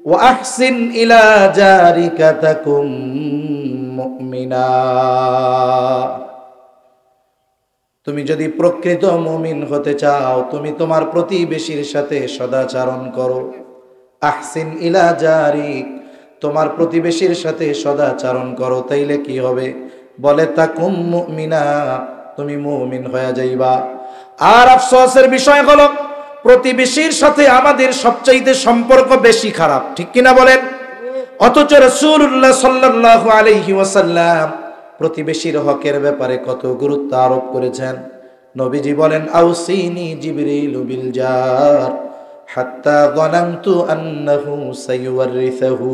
ওয়া আহসিন ইলা জারিকা তাকুম মুমিনা। তুমি যদি প্রকৃত মুমিন হতে চাও, তুমি তোমার প্রতিবেশীর সাথে সদাচরণ করো। আহসিন ইলা জারিক, তোমার প্রতিবেশীর সাথে সদাচরণ করো, তাইলে কি হবে? বলে তাকুম মুমিনা, তুমি মুমিন হয়ে যাইবা। আর আফসোসের বিষয় হলো প্রতিবেশীর সাথে আমাদের সবচাইতে সম্পর্ক বেশি খারাপ, ঠিক কিনা বলেন? অথচ রাসূলুল্লাহ সাল্লাল্লাহু আলাইহি ওয়াসাল্লাম প্রতিবেশীর হকের ব্যাপারে কত গুরুত্ব আরোপ করেছেন। নবীজি বলেন, আউসিনি জিবরিল বিল জার হাত্তা যানানতু আন্নাহু সাইয়ুরিসুহু।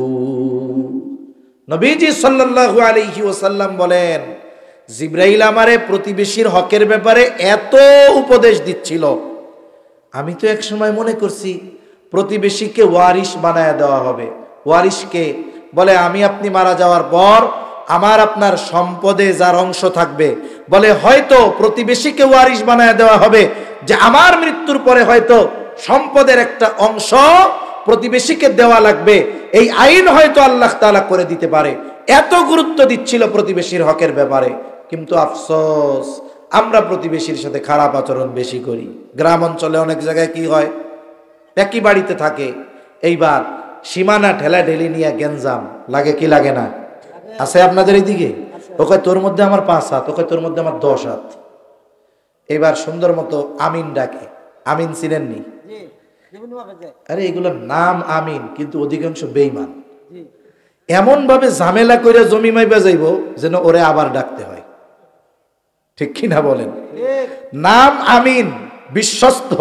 নবীজি সাল্লাল্লাহু আলাইহি ওয়াসাল্লাম বলেন, জিবরাইল আমারে প্রতিবেশীর হকের ব্যাপারে এত উপদেশ দিচ্ছিল, আমি তো এক সময় মনে করছি প্রতিবেশীকে ওয়ারিশ বানায় দেওয়া হবে। ওয়ারিশকে বলে, আমি আপনি মারা যাওয়ার পর আমার আপনার সম্পদে যার অংশ থাকবে, বলে হয়তো প্রতিবেশীকে ওয়ারিশ বানায় দেওয়া হবে, যে আমার মৃত্যুর পরে হয়তো সম্পদের একটা অংশ প্রতিবেশীকে দেওয়া লাগবে, এই আইন হয়তো আল্লাহ তাআলা করে দিতে পারে। এত গুরুত্ব দিচ্ছিল প্রতিবেশীর হকের ব্যাপারে। কিন্তু আফসোস, আমরা প্রতিবেশীর সাথে খারাপ আচরণ বেশি করি। গ্রাম অঞ্চলে অনেক জায়গায় কি হয়, একই বাড়িতে থাকে, এইবার সীমানা ঠেলাঠেলি নিয়ে গেঞ্জাম লাগে, কি লাগে না? আছে আপনাদের এইদিকে? ওকে তোর মধ্যে আমার 5 হাত, ওকে তোর মধ্যে আমার 10 হাত। এবার সুন্দর মতো আমিন ডাকে। আমিন চিনেননি? আরে এগুলোর নাম আমিন, কিন্তু অধিকাংশ বেঈমান। এমন ভাবে ঝামেলা করে জমি মাইবা যাইব যেন ওরে আবার ডাকতে হয়, ঠিক কিনা বলেন? নাম আমিন, বিশ্বস্ত,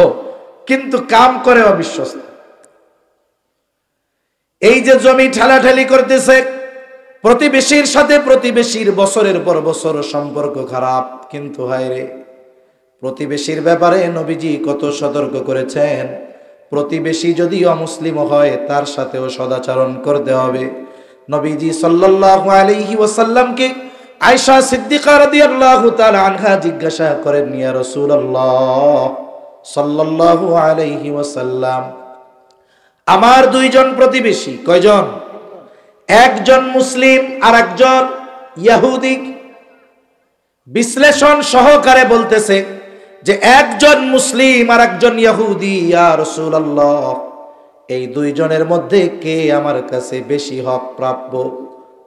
কিন্তু কাম করে অবিশ্বস্ত। এই যে জমি ঠেলাঠেলি করতেছে প্রতিবেশীর সাথে, প্রতিবেশীর বছরের পর বছর সম্পর্ক খারাপ। কিন্তু হায় রে, প্রতিবেশীর ব্যাপারে নবীজি কত সতর্ক করেছেন। প্রতিবেশী যদি অমুসলিম হয় তার সাথেও সদাচরণ করতে হবে। নবীজি সাল্লাল্লাহু আলাইহি ওয়াসাল্লামকে আয়েশা সিদ্দিকা রাদিয়াল্লাহু তাআলা আনহা জিজ্ঞাসা করেন, ইয়া রাসূলুল্লাহ সাল্লাল্লাহু আলাইহি ওয়াসাল্লাম, আমার 2 জন প্রতিবেশী, কয়জন? একজন মুসলিম আর একজন ইহুদি। বিশ্লেষণ সহকারে বলতেছে যে একজন মুসলিম আর একজন ইহুদি। ইয়া রাসূলুল্লাহ, এই 2 জনের মধ্যে কে আমার কাছে বেশি হক প্রাপ্য,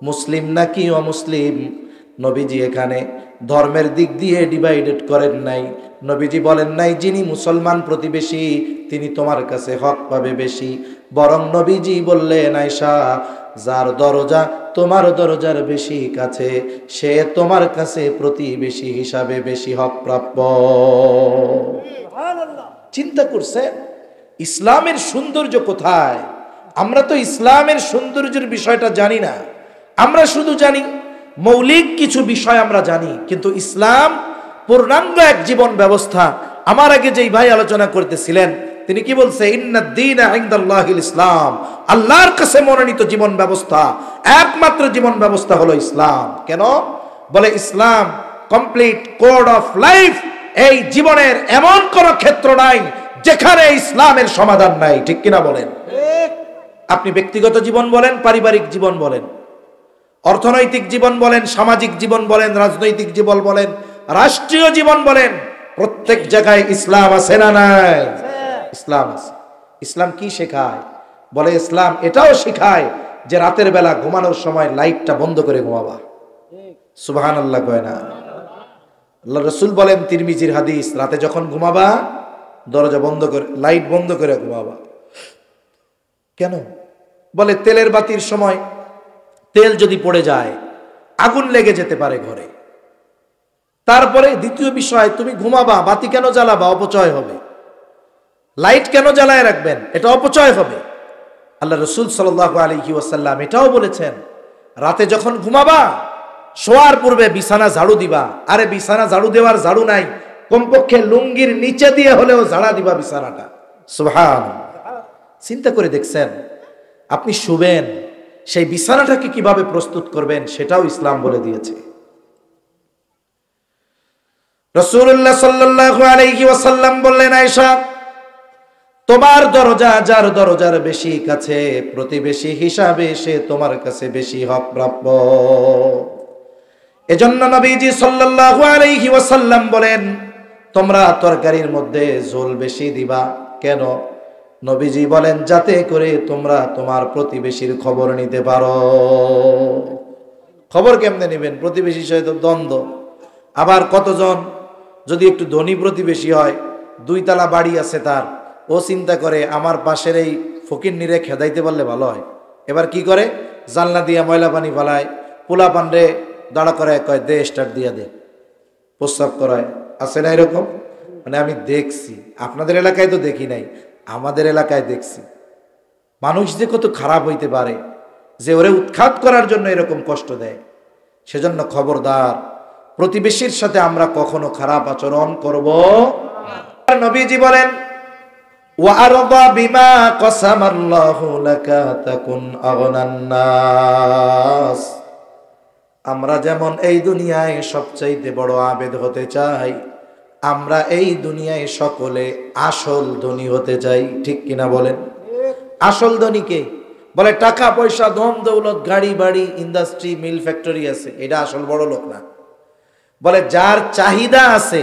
মুসলিম নাকি অমুসলিম? নবীজি এখানে ধর্মের দিক দিয়ে ডিভাইডেড করেন নাই। নবীজি বলেন নাই যিনি মুসলমান প্রতিবেশী তিনি তোমার কাছে হক পাবে বেশি, বরং নবীজি বললেন, আয়েশা, যার দরজা তোমার দরজার বেশি কাছে সে তোমার কাছে প্রতিবেশী হিসাবে বেশি হক প্রাপ্য। চিন্তা করছেন ইসলামের সৌন্দর্য কোথায়? আমরা তো ইসলামের সৌন্দর্যের বিষয়টা জানি না। আমরা শুধু জানি মৌলিক কিছু বিষয় আমরা জানি, কিন্তু ইসলাম পূর্ণাঙ্গ এক জীবন ব্যবস্থা। আমার আগে যেই ভাই আলোচনা করতেছিলেন তিনি কি বলছে? ইন্নাদ দীনা ইনদাল্লাহিল ইসলাম, আল্লাহর কাছে মনোনীত জীবন ব্যবস্থা, একমাত্র জীবন ব্যবস্থা হলো ইসলাম। কেন? বলে ইসলাম কমপ্লিট কোড অফ লাইফ। এই জীবনের এমন কোন ক্ষেত্র নাই যেখানে ইসলামের সমাধান নাই, ঠিক কিনা বলেন? আপনি ব্যক্তিগত জীবন বলেন, পারিবারিক জীবন বলেন, অর্থনৈতিক জীবন বলেন, সামাজিক জীবন বলেন, রাজনৈতিক জীবন বলেন, রাষ্ট্রীয় জীবন বলেন, প্রত্যেক জায়গায় ইসলাম আছে না নাই? ইসলাম আছে। ইসলাম কি শেখায়? বলে ইসলাম এটাও শেখায় যে রাতের বেলা ঘুমানোর সময় লাইটটা বন্ধ করে ঘুমাবা। সুবহানাল্লাহ কয় না? আল্লাহ রাসূল বলেন, তিরমিজির হাদিস, রাতে যখন ঘুমাবা দরজা বন্ধ করে, লাইট বন্ধ করে ঘুমাবা। কেন? বলে তেলের বাতির সময় তেল যদি পড়ে যায় আগুন লেগে যেতে পারে ঘরে। তারপরে দ্বিতীয় বিষয়, তুমি ঘুমাবা, বাতি কেন জ্বালাবা? অপচয় হবে। লাইট কেন জ্বালায় রাখবেন? এটা অপচয় হবে। আল্লাহ রাসূল সাল্লাল্লাহু আলাইহি ওয়াসাল্লাম এটাও বলেছেন, রাতে যখন ঘুমাবা শোয়ার পূর্বে বিছানা ঝাড়ু দিবা। আরে বিছানা ঝাড়ু দেওয়ার ঝাড়ু নাই, কমপক্ষে লুঙ্গির নিচে দিয়ে হলেও ঝাড়া দিবা বিছানাটা। সুবহানাল্লাহ। চিন্তা করে দেখছেন আপনি শুবেন, সেই বিছানাটাকে কিভাবে প্রস্তুত করবেন সেটাও ইসলাম বলে দিয়েছে। রাসূলুল্লাহ সাল্লাল্লাহু আলাইহি ওয়াসাল্লাম বললেন, আয়েশা তোমার দরজা যার দরজার বেশি কাছে, প্রতিবেশী হিসাবে সে তোমার কাছে বেশি হক প্রাপ্য। এজন্য নবীজি সাল্লাল্লাহু আলাইহি ওয়াসাল্লাম বলেন, তোমরা তরকারির মধ্যে ঝোল বেশি দিবা কেন? নবীজি বলেন, যাতে করে তোমরা তোমার প্রতিবেশীর খবর নিতে পারো। খবর কেমনে নেবেন? প্রতিবেশীর সাথে তো দ্বন্দ্ব। আবার কতজন যদি একটু ধনী প্রতিবেশী হয়, 2 তলা বাড়ি আছে তার, ও চিন্তা করে আমার পাশের এই ফকিরনিরে খেদাইতে পারলে ভালো হয়। এবার কি করে? জানলা দিয়া ময়লা পানি ফালায়, পোলা পানরে দাঁড়া করে কয় দে স্টার্ট দিয়া দে, প্রস্রাব করায়। আছে না এরকম? মানে আমি দেখছি, আপনাদের এলাকায় তো দেখি নাই, আমাদের এলাকায় দেখছি। মানুষ যে কত খারাপ হইতে পারে যে ওরে উৎখাত করার জন্য এরকম কষ্ট দেয়। সেজন্য খবরদার, প্রতিবেশীর সাথে আমরা কখনো খারাপ আচরণ করব না। নবীজি বলেন, ওয়ারদা বিমা কসামাল্লাহু লাকা তাকুন আগনান নাস। আমরা যেমন এই দুনিয়ায় সবচাইতে বড় আবেদ হতে চাই, আমরা এই দুনিয়ায় সকলে আসল ধনী হতে চাই। ঠিক কিনা বলেন? আসল ধনী কে? বলে টাকা পয়সা, ধন দৌলত, গাড়ি বাড়ি, ইন্ডাস্ট্রি, মিল, ফ্যাক্টরি আছে, এটা আসল বড় লোক না। বলে যার চাহিদা আছে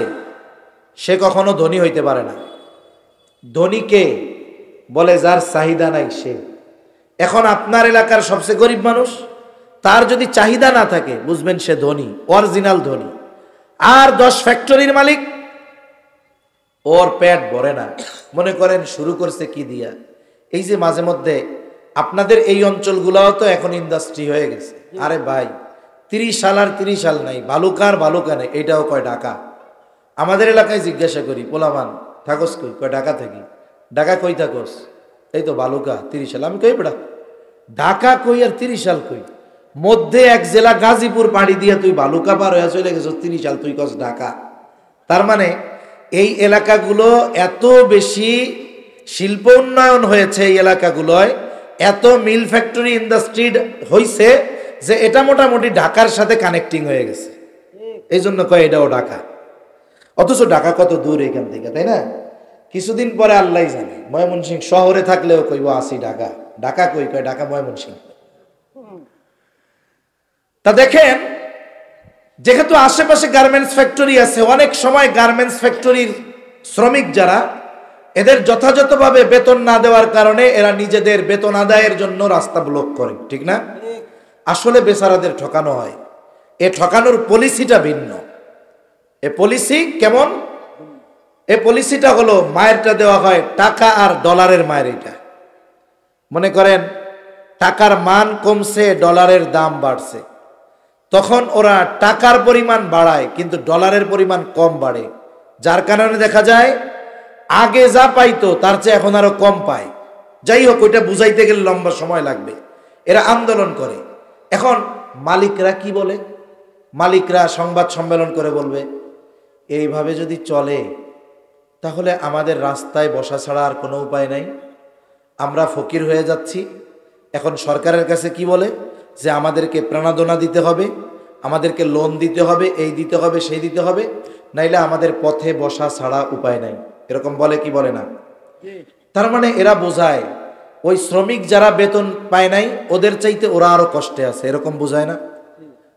সে কখনো ধনী হইতে পারে না। ধনী কে? বলে যার চাহিদা নাই সে। এখন আপনার এলাকার সবচেয়ে গরিব মানুষ, তার যদি চাহিদা না থাকে বুঝবেন সে ধনী, অরিজিনাল ধনী। আর 10 ফ্যাক্টরির মালিক, ওর পেট ভরে না। মনে করেন শুরু করছে কি দিয়া? এই যে মাঝে মধ্যে আপনাদের এই অঞ্চলগুলোও তো এখন ইন্ডাস্ট্রি হয়ে গেছে। আরে ভাই, 30 সাল আর 30 সাল নাই, বালুকার বালুকা নেই, এটাও কয় ঢাকা। আমাদের এলাকায় জিজ্ঞাসা করি, পোলামান থাকস কই? কয় ঢাকা থাকি। ঢাকা কই থাকস? এই তো বালুকা, 30 সাল। আমি কই বেড়া, ঢাকা কই আর 30 সাল কই? মধ্যে এক জেলা গাজীপুর পাড়ি দিয়া তুই বালুকা পার হয়ে চলে গেছ, 30 সাল তুই কস ঢাকা। তার মানে এই এলাকাগুলো এত বেশি শিল্প উন্নয়ন হয়েছে, এই এলাকাগুলোয় এত মিল, ফ্যাক্টরি, ইন্ডাস্ট্রি হয়েছে যে এটা মোটামুটি ঢাকার সাথে কানেক্টিং হয়ে গেছে। এই জন্য কয় এটাও ঢাকা। অথচ ঢাকা কত দূর এখান থেকে, তাই না? কিছুদিন পরে আল্লাহ জানে, ময়মনসিংহ শহরে থাকলেও কইব আসি ঢাকা। ঢাকা কই? কয় ঢাকা ময়মনসিংহ। তা দেখেন, যেহেতু আশেপাশে গার্মেন্টস ফ্যাক্টরি আছে, অনেক সময় গার্মেন্টস ফ্যাক্টরির শ্রমিক যারা, এদের যথাযথভাবে বেতন না দেওয়ার কারণে এরা নিজেদের বেতন আদায়ের জন্য রাস্তা ব্লক করে। ঠিক না? আসলে বেচারাদের ঠকানো হয়। এ ঠকানোর পলিসিটা ভিন্ন। এ পলিসি কেমন? এ পলিসিটা হলো, মায়েরটা দেওয়া হয় টাকা আর ডলারের মায়ের। এটা মনে করেন টাকার মান কমছে, ডলারের দাম বাড়ছে, তখন ওরা টাকার পরিমাণ বাড়ায় কিন্তু ডলারের পরিমাণ কম বাড়ে, যার কারণে দেখা যায় আগে যা পাইতো তার চেয়ে এখন আরো কম পায়। যাই হোক, ওইটা বুঝাইতে গেলে লম্বা সময় লাগবে। এরা আন্দোলন করে। এখন মালিকরা কি বলে? মালিকরা সংবাদ সম্মেলন করে বলবে, এইভাবে যদি চলে তাহলে আমাদের রাস্তায় বসা ছাড়া আর কোনো উপায় নাই, আমরা ফকির হয়ে যাচ্ছি। এখন সরকারের কাছে কি বলে? যে আমাদেরকে প্রাণাদনা দিতে হবে, আমাদেরকে লোন দিতে হবে, এই দিতে হবে, সেই দিতে হবে, নাইলে আমাদের পথে বসা ছাড়া উপায় নাই। এরকম বলে কি বলে না? তার মানে এরা বোঝায় ওই শ্রমিক যারা বেতন পায় নাই ওদের চাইতে ওরা আরো কষ্টে আছে, এরকম বোঝায় না?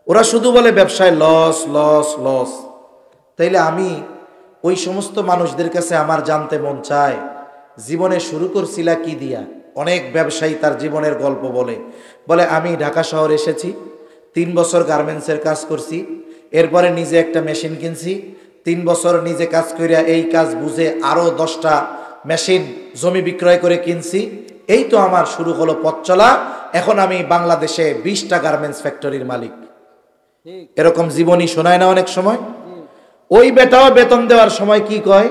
ওরা শুধু বলে ব্যবসায় লস লস লস। তাইলে আমি ওই সমস্ত মানুষদের কাছে আমার জানতে মন চায়, জীবনে শুরু করছিলা কি দিয়া? অনেক ব্যবসায়ী তার জীবনের গল্প বলে, বলে আমি ঢাকা শহর এসেছি, 3 বছর গার্মেন্টসের কাজ করছি, এরপরে নিজে একটা মেশিন কিনছি, 3 বছর নিজে কাজ করিয়া এই কাজ বুঝে আরো 10টা মেশিন জমি বিক্রয় করে কিনছি, এই তো আমার শুরু হলো পথ চলা। এখন আমি বাংলাদেশে 20টা গার্মেন্টস ফ্যাক্টরির মালিক। এরকম জীবনী শোনায় না অনেক সময়? ওই বেটাও বেতন দেওয়ার সময় কি কয়?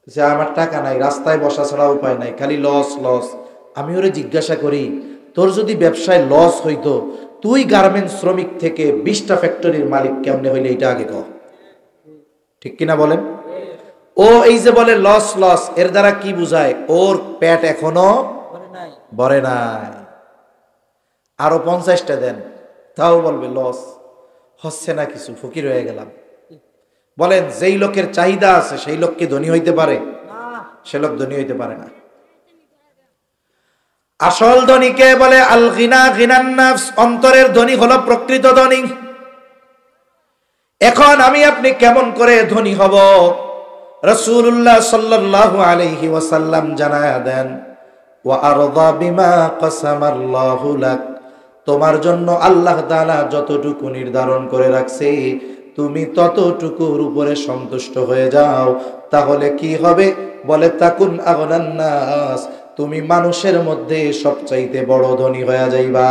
যে আমার টাকা নাই, রাস্তায় বসা ছাড়া উপায় নাই, খালি লস লস। আমি ওরে জিজ্ঞাসা করি, তোর যদি ব্যবসায় লস হইতো তুই গার্মেন্টস শ্রমিক থেকে 20টা ফ্যাক্টরির মালিক কেমনে হইলে? এটা আগে কও। ঠিক কিনা বলেন? ও এই যে বলে লস লস, এর দ্বারা কি বুঝায়? ওর পেট এখনো ভরে নাই, আরো 50টা দেন, তাও বলবে লস হচ্ছে না কিছু, ফকির হয়ে গেলাম। বলেন, যেই লোকের চাহিদা আছে সেই লোক কি ধনী হইতে পারে? সে লোক ধনী হইতে পারে না। আসল ধনীকে বলে আল গিনা গিনান নাফস, অন্তরের ধনী হলো প্রকৃত ধনী। এখন আমি আপনি কেমন করে ধনী হব? রাসূলুল্লাহ সাল্লাল্লাহু আলাইহি ওয়াসাল্লাম জানায়া দেন, ওয়া আরদা বিমা কাসামাল্লাহু লাক, তোমার জন্য আল্লাহ তাআলা যতটুকু নির্ধারণ করে রাখছে তুমি ততটুকুর উপরে সন্তুষ্ট হয়ে যাও, তাহলে কি হবে? বলে তাকুন আগনান নাস, তুমি মানুষের মধ্যে সবচাইতে বড় ধনী হয়ে যাইবা।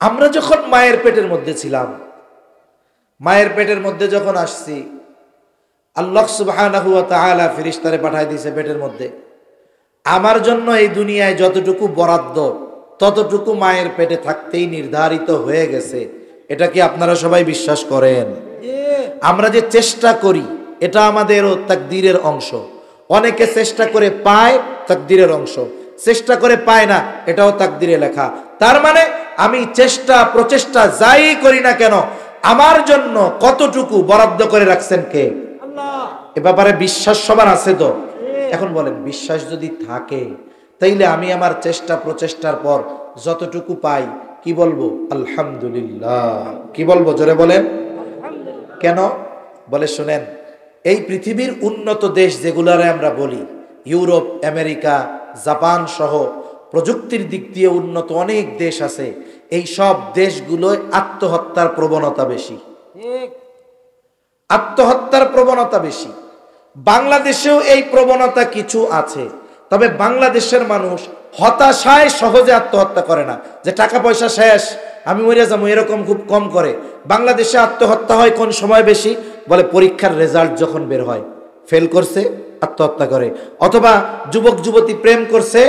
আমরা যখন মায়ের পেটের মধ্যে ছিলাম, মায়ের পেটের মধ্যে যখন আসছি, আল্লাহ সুবহানাহু ওয়া তাআলা ফেরেশতারে পাঠায় দিয়েছে পেটের মধ্যে। আমার জন্য এই দুনিয়ায় যতটুকু বরাদ্দ ততটুকু মায়ের পেটে থাকতেই নির্ধারিত হয়ে গেছে। এটা কি আপনারা সবাই বিশ্বাস করেন? আমরা যে চেষ্টা করি এটা আমাদেরও তাকদীরের অংশ। অনেকে চেষ্টা করে পায়, তাকদীরের অংশ। চেষ্টা করে পায় না, এটাও তাকদীরে লেখা। তার মানে আমি চেষ্টা প্রচেষ্টা যাই করি না কেন, আমার জন্য কতটুকু বরাদ্দ করে রাখছেন কে? আল্লাহ। এ ব্যাপারে বিশ্বাস সবার আছে তো? এখন বলেন, বিশ্বাস যদি থাকে তাইলে আমি আমার চেষ্টা প্রচেষ্টার পর যতটুকু পাই কি বলবো? আলহামদুলিল্লাহ। কি বলবো? জোরে বলেন। কেন? বলে শুনেন, এই পৃথিবীর উন্নত দেশ যেগুলারে আমরা বলি, ইউরোপ, আমেরিকা, জাপান সহ প্রযুক্তির দিক দিয়ে উন্নত অনেক দেশ আছে, এই সব দেশগুলোয় আত্মহত্যার প্রবণতা বেশি। আত্মহত্যার প্রবণতা বেশি। বাংলাদেশেও এই প্রবণতা কিছু আছে, তবে বাংলাদেশের মানুষ হতাশায় সহজে আত্মহত্যা করে না, যে টাকা পয়সা শেষ আমি মরে যাবো, এরকম খুব কম করে। বাংলাদেশে আত্মহত্যা হয় কোন সময় বেশি? বলে পরীক্ষার রেজাল্ট যখন বের হয়, ফেল করছে আত্মহত্যা করে, অথবা যুবক যুবতী প্রেম করছে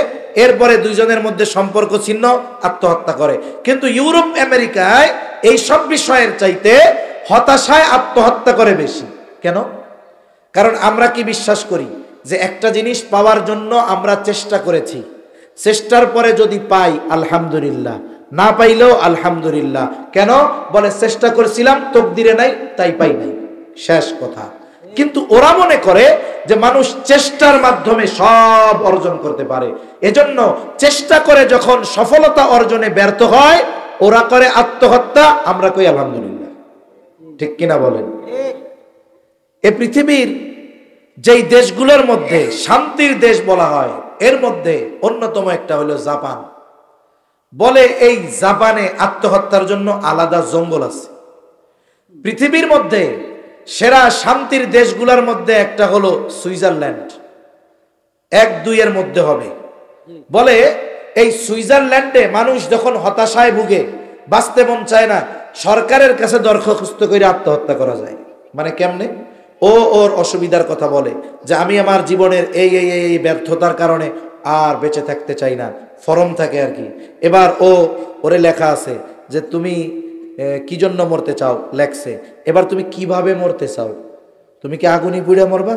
এরপরে দুইজনের মধ্যে সম্পর্ক ছিন্ন, আত্মহত্যা করে। কিন্তু ইউরোপ আমেরিকায় এই সব বিষয়ের চাইতে হতাশায় আত্মহত্যা করে বেশি। কেন? কারণ আমরা কি বিশ্বাস করি যে একটা জিনিস পাওয়ার জন্য আমরা চেষ্টা করেছি, চেষ্টার পরে যদি পাই আলহামদুলিল্লাহ, না পাইলেও আলহামদুলিল্লাহ। কেন? বলে চেষ্টা করেছিলাম, তকদিরে নাই, তাই পাই নাই, শেষ কথা। কিন্তু ওরা মনে করে যে মানুষ চেষ্টার মাধ্যমে সব অর্জন করতে পারে, এজন্য চেষ্টা করে যখন সফলতা অর্জনে ব্যর্থ হয় ওরা করে আত্মহত্যা, আমরা কই আলহামদুলিল্লাহ। ঠিক কিনা বলেন? এ পৃথিবীর যেই দেশগুলোর মধ্যে শান্তির দেশ বলা হয় এর মধ্যে অন্যতম একটা হলো জাপান। বলে এই জাপানে আত্মহত্যার জন্য আলাদা জঙ্গল আছে। পৃথিবীর মধ্যে সেরা শান্তির দেশগুলোর মধ্যে একটা হলো সুইজারল্যান্ড, 1-2 এর মধ্যে হবে। বলে এই সুইজারল্যান্ডে মানুষ যখন হতাশায় ভুগে, বাঁচতে মন চায় না, সরকারের কাছে দরখাস্ত করে আত্মহত্যা করা যায়। মানে কেমনে? ওর অসুবিধার কথা বলে যে আমি আমার জীবনের এই ব্যর্থতার কারণে আর বেঁচে থাকতে চাই না, ফরম থাকে আর কি। এবার ওরে লেখা আছে যে তুমি কি জন্য মরতে চাও, লেখছে। এবার তুমি কিভাবে মরতে চাও? তুমি কি আগুনি পুড়ে মরবা,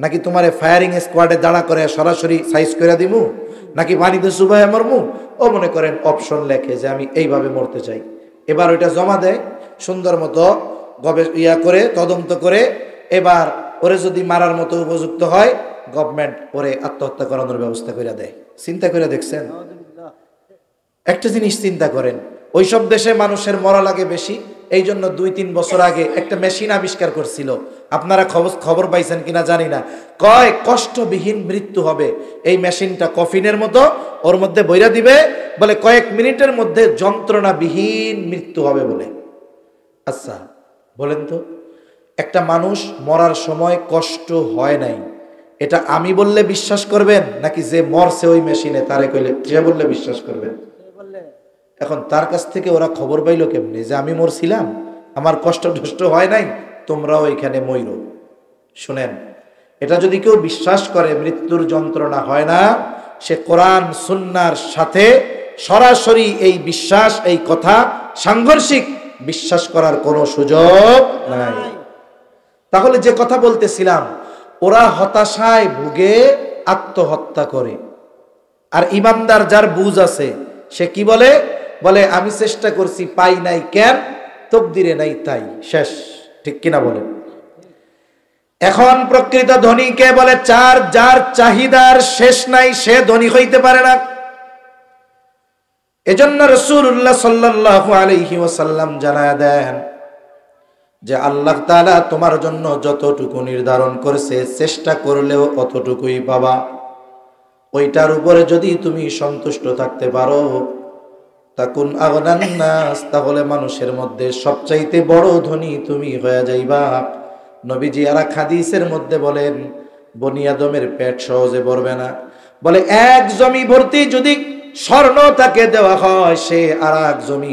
নাকি তোমার ফায়ারিং স্কোয়াডে দাঁড়া করে সরাসরি সাইজ করে দিমু, নাকি পানিতে চুবাইয়া মরমু? ও মনে করেন অপশন লেখে যে আমি এইভাবে মরতে চাই। এবার ওইটা জমা দেয় সুন্দর মতো করে তদন্ত করে। এবার ওরে যদি মারার মতো উপযুক্ত হয় গভর্নমেন্ট ওরে আত্মহত্যা করানোর ব্যবস্থা করে দেয়। চিন্তা করে দেখছেন? একটা জিনিস চিন্তা করেন, ওইসব দেশে মানুষের মরা লাগে বেশি, এই জন্য 2-3 বছর আগে একটা মেশিন আবিষ্কার করছিল, আপনারা খবর পাইছেন কিনা জানি না, কয় কষ্টবিহীন মৃত্যু হবে। এই মেশিনটা কফিনের মতো, ওর মধ্যে বইরা দিবে, বলে কয়েক মিনিটের মধ্যে যন্ত্রণাবিহীন মৃত্যু হবে বলে। আচ্ছা বলেন তো, একটা মানুষ মরার সময় কষ্ট হয় নাই, এটা আমি বললে বিশ্বাস করবেন, নাকি যে মরছে ওই মেশিনে তারে কইলে সে বললে বিশ্বাস করবেন? এখন তার কাছ থেকে ওরা খবর পাইলো কেমনে যে আমি মরছিলাম, আমার কষ্ট হয় নাই, তোমরাও এখানে মইরো? শুনেন, এটা যদি কেউ বিশ্বাস করে মৃত্যুর যন্ত্রণা হয় না, সে কোরআন সুন্নাহর সাথে সরাসরি এই বিশ্বাস, এই কথা সাংঘর্ষিক বিশ্বাস করার কোনো সুযোগ নাই। তাহলে যে কথা বলতেছিলাম, ওরা হতাশায় ভুগে আত্মহত্যা করে। আর ইমানদার যার বুঝ আছে সে কি বলে? বলে আমি চেষ্টা করছি, পাই নাই, কেন? তকদিরে নাই, তাই, শেষ। ঠিক কিনা বলেন? এখন প্রকৃত ধনী কে বলে? যার চাহিদার শেষ নাই, সে ধনী হইতে পারে না। এজন্য রাসূলুল্লাহ সাল্লাল্লাহু আলাইহি ওয়াসাল্লাম জানায়া দেন যে আল্লাহ তাআলা তোমার জন্য যতটুকু নির্ধারণ করেছে চেষ্টা করলেও অতটুকুই পাবা। ওইটার উপরে যদি তুমি সন্তুষ্ট থাকতে পারো, তাকুন আগনান নাস, তাহলে মানুষের মধ্যে সবচাইতে বড় ধনী তুমি হয়ে যাইবা। নবীজি আর এক হাদিসের মধ্যে বলেন, বনি আদমের পেট সহজে ভরবে না। বলে এক জমি ভর্তি যদি স্বর্ণ তাকে দেওয়া হয়, সে আর এক জমি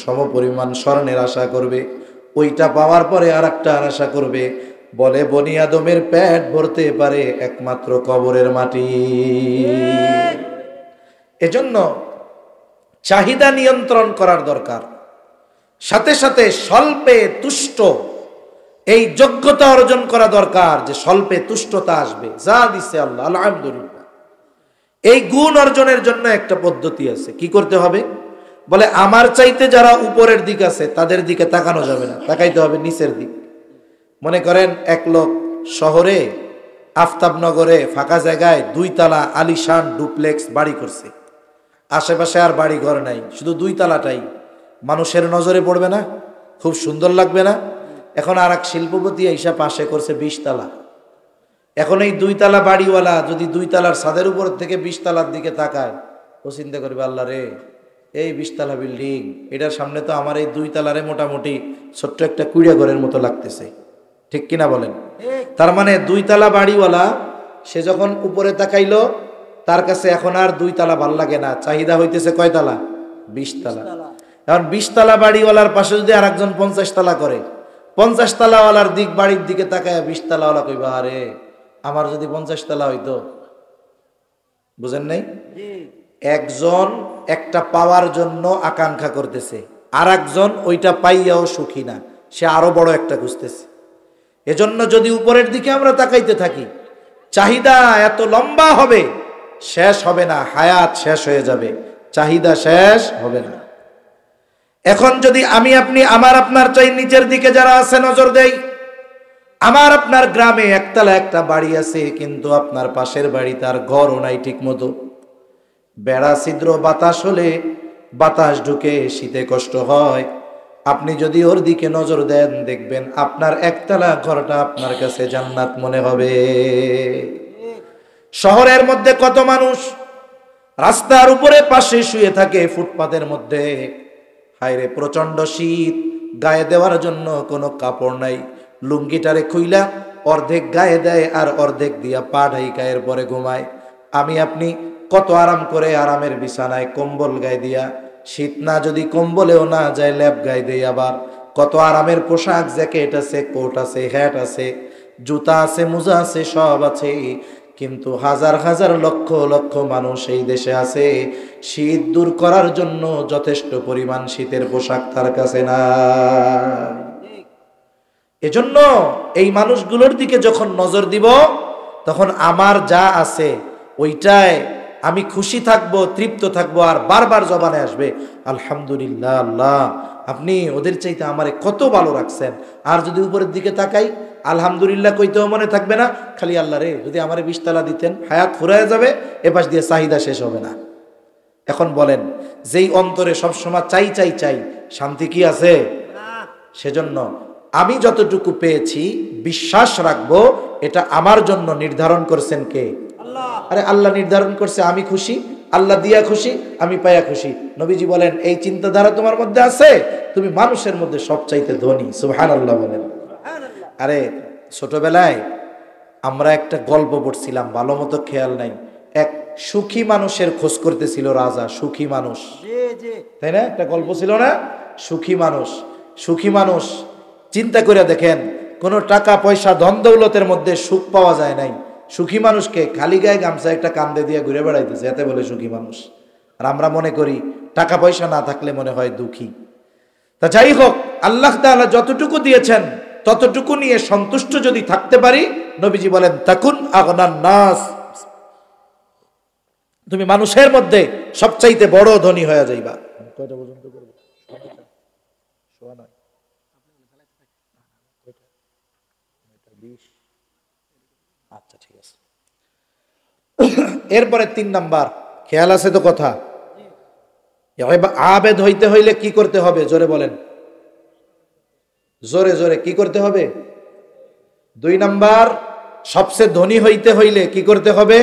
সমপরিমাণ স্বর্ণের আশা করবে, ওইটা পাওয়ার পরে আর একটা আশা করবে। বলে বনি আদমের পেট ভরতে পারে একমাত্র কবরের মাটি। এজন্য চাহিদা নিয়ন্ত্রণ করার দরকার, সাথে সাথে স্বল্পে তুষ্ট এই যোগ্যতা অর্জন করা দরকার যে স্বল্পে তুষ্টতা আসবে। যা দিছে আল্লাহ আলহামদুলিল্লাহ। এই গুণ অর্জনের জন্য একটা পদ্ধতি আছে। কি করতে হবে? বলে আমার চাইতে যারা উপরের দিক আছে তাদের দিকে তাকানো যাবে না, তাকাইতে হবে নিচের দিক। মনে করেন এক লোক শহরে আফতাবনগরে ফাঁকা জায়গায় 2 তলা আলিশান ডুপ্লেক্স বাড়ি করছে, আশেপাশে আর বাড়ি ঘর নাই, শুধু 2 তলাটাই। মানুষের নজরে পড়বে না? খুব সুন্দর লাগবে না? এখন আর এক শিল্পপতি এইসা পাশে করছে 20 তলা। এখন এই 2 তলা বাড়িওয়ালা যদি 2 তলার ছাদের উপর থেকে 20 তলার দিকে তাকায়, ও চিন্তা করবে আল্লাহ রে, এই 20 তলা বিল্ডিং, এটার সামনে তো আমার এই 2 তলারে মোটামুটি ছোট্ট একটা কুড়িয়া ঘরের মতো লাগতেছে। ঠিক কিনা বলেন? তার মানে 2 তলা বাড়িওয়ালা সে যখন উপরে তাকাইলো, তার কাছে এখন আর 2 তলা ভাল লাগে না, চাহিদা হইতেছে কয় তলা? 20 তলা। এখন 20 তলা বাড়িওয়ালার পাশে যদি আর একজন 50 তলা করে, 50 তলাওয়ালার দিক বাড়ির দিকে তাকায় 20 তলাওয়ালা কইবা আরে আমার যদি 50 তলা হইতো। বুঝেন নাই? একজন একটা পাওয়ার জন্য আকাঙ্ক্ষা করতেছে, আর একজন ওইটা পাইয়াও সুখী না, সে আরো বড় একটা খুঁজতেছে। এজন্য যদি উপরের দিকে আমরা তাকাইতে থাকি, চাহিদা এত লম্বা হবে, শেষ হবে না, হায়াত শেষ হয়ে যাবে, চাহিদা শেষ হবে না। এখন যদি আমি আপনি আমার আপনার চাই নিচের দিকে যারা আছে নজর দেই, আমার আপনার গ্রামে একতলা একটা বাড়ি আছে, কিন্তু আপনার পাশের বাড়ি তার ঘরও নাই ঠিক মতো, বেড়া ছিদ্র, বাতাস হলে বাতাস ঢুকে, শীতে কষ্ট হয়। আপনি যদি ওর দিকে নজর দেন, দেখবেন আপনার একতলা ঘরটা আপনার কাছে জান্নাত মনে হবে। শহরের মধ্যে কত মানুষ রাস্তার উপরে পাশে শুয়ে থাকে, ফুটপাতের মধ্যে, হায়রে প্রচন্ড শীত, গায়ে দেওয়ার জন্য কোনো কাপড় নাই, লুঙ্গিটারে খুইলা অর্ধেক গায়ে দেয় আর অর্ধেক দিয়া পা ঢাইকা এরপরে ঘুমায়। আমি আপনি কত আরাম করে আরামের বিছানায় কম্বল গায়ে দিয়া, শীত না যদি কম্বলেও না যায় ল্যাপ গায়ে দেই, আবার কত আরামের পোশাক, জ্যাকেট আছে, কোট আছে, হ্যাট আছে, জুতা আছে, মোজা আছে, সব আছে। কিন্তু হাজার হাজার লক্ষ লক্ষ মানুষ এই দেশে আছে, শীত দূর করার জন্য যথেষ্ট পরিমাণ শীতের পোশাক তার কাছে না। এজন্য এই মানুষগুলোর দিকে যখন নজর দিব, তখন আমার যা আছে ওইটায় আমি খুশি থাকবো, তৃপ্ত থাকবো, আর বারবার জবানে আসবে আলহামদুলিল্লাহ, আল্লাহ আপনি ওদের চাইতে আমারে কত ভালো রাখছেন। আর যদি উপরের দিকে তাকাই, আলহামদুলিল্লাহ কইতেও মনে থাকবে না, খালি আল্লাহ রে যদি আমারে 20 তলা দিতেন, হায়াত ফুরায় যাবে, এপাশ দিয়ে চাহিদা শেষ হবে না। এখন বলেন, যেই অন্তরে সবসময় চাই চাই চাই, শান্তি কি আছে? সেজন্য আমি যতটুকু পেয়েছি বিশ্বাস রাখবো, এটা আমার জন্য নির্ধারণ করছেন কে? আরে আল্লাহ নির্ধারণ করছে, আমি খুশি, আল্লাহ দিয়া খুশি, আমি পাইয়া খুশি। নবীজি বলেন এই চিন্তাধারা তোমার মধ্যে আছে, তুমি মানুষের মধ্যে সবচাইতে ধনী। সুবহানাল্লাহ বলেন। আরে ছোটবেলায় আমরা একটা গল্প পড়ছিলাম, ভালো মতো খেয়াল নাই, এক সুখী মানুষের খোঁজ করতেছিল রাজা। সুখী মানুষ, তাই না? একটা গল্প ছিল না, সুখী মানুষ। সুখী মানুষ, চিন্তা করে দেখেন, কোনো টাকা পয়সা ধন দৌলতের মধ্যে সুখ পাওয়া যায় নাই। সুখী মানুষকে খালি গায়ে গামছা একটা কান্দে দিয়ে ঘুরে বেড়াইতেছে, এতে বলে সুখী মানুষ। আর আমরা মনে করি টাকা পয়সা না থাকলে মনে হয় দুঃখী। তা যাই হোক, আল্লাহ তাআলা যতটুকু দিয়েছেন ততটুকু নিয়ে সন্তুষ্ট যদি থাকতে পারি, নবীজি বলেন তাকুন আগনান নাস, তুমি মানুষের মধ্যে সবচাইতে বড় ধনী হয়ে যাইবা। কয়টা পর্যন্ত করব? সোয়া নয়। 20 এরপরে 3 নাম্বার, খেয়াল আছে তো কথা, আবেদ হইতে হইলে কি করতে হবে জোরে বলেন, জোরে জোরে কি করতে হবে? 2 নাম্বার, সবচেয়ে ধনী হইতে হইলে কি করতে হবে?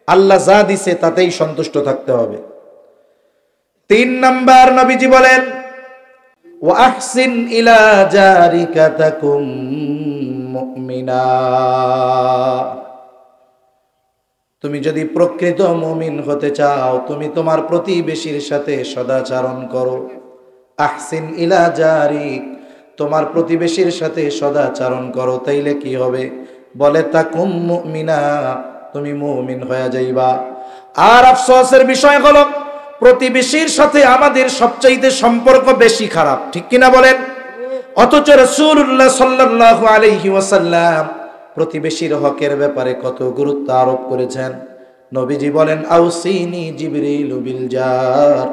আল্লাহ যা দিছে তাতেই সন্তুষ্ট থাকতে হবে। 3 নাম্বার নবীজি বলেন ওয়া আহসিন ইলা জারিকা তাকুম মুমিনা, তুমি যদি প্রকৃত মুমিন হতে চাও তুমি তোমার প্রতিবেশীর সাথে সদাচরণ করো। আহসিন ইলা জারিক, তোমার প্রতিবেশীর সাথে সদাচরণ করো, তাইলে কি হবে? বলে তাকুম মুমিনা, তুমি মুমিন হয়ে যাইবা। আর আফসোসের বিষয় হলো প্রতিবেশীর সাথে আমাদের সবচাইতে সম্পর্ক বেশি খারাপ, ঠিক কিনা বলেন? অথচ রাসূলুল্লাহ সাল্লাল্লাহু আলাইহি ওয়াসাল্লাম প্রতিবেশীর হকের ব্যাপারে কত গুরুত্ব আরোপ করেছেন। নবীজি বলেন আউসিনি জিবরিলু বিল জার